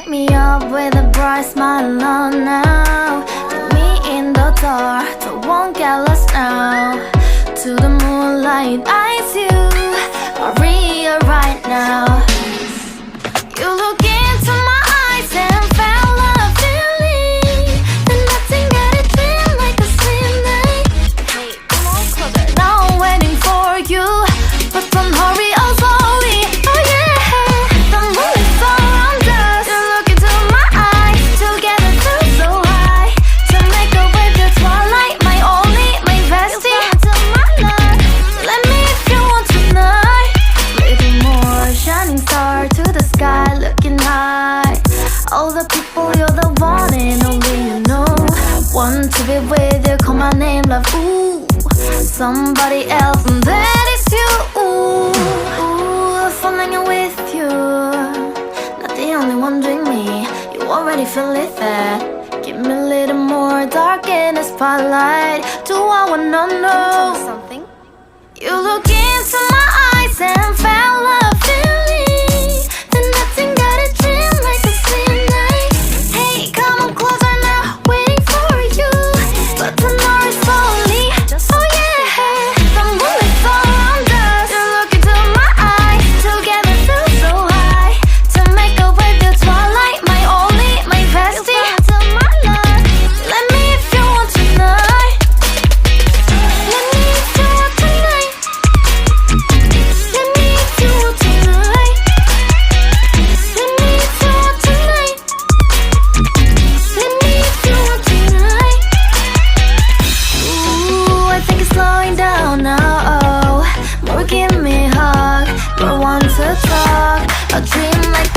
me up with a bright smile on now. Put me in the dark, so won't get lost now. To the moonlight, eyes you, Maria right now. You look into my eyes and felt a feeling that nothing got it feel like a slim night. Hey, come on closer. Now I'm waiting for you, but don't hurry, oh slowly. Oh yeah, the moon is around us. You look into my eyes, together feel so high. To make a wave the twilight, my only, my bestie. You fall into my life, let me if you want tonight. Little more shining star to the sky, looking high. All the people, you're the one and only you know. Want to be with you, call my name, love, ooh. Somebody else, and that is you, ooh. Falling in with you, not the only one doing me. You already feel it there. Give me a little more dark in the spotlight. Do I wanna know something? You look into my eyes and felt a feeling that nothing got it dream like a slim night. Hey, come on closer now, waiting for you, but tomorrow is slowly. Oh yeah, the moon is around us. You look into my eyes, together feel so high. To make a wave the twilight, my only, my bestie. You fall into my life, let me if you want tonight. Let me if you want tonight. Let me if you want tonight. Let me if you want tonight. Let me if you want tonight. Ooh, I think it's slowing down now. Oh, more give me a hug, more want to talk. A dream like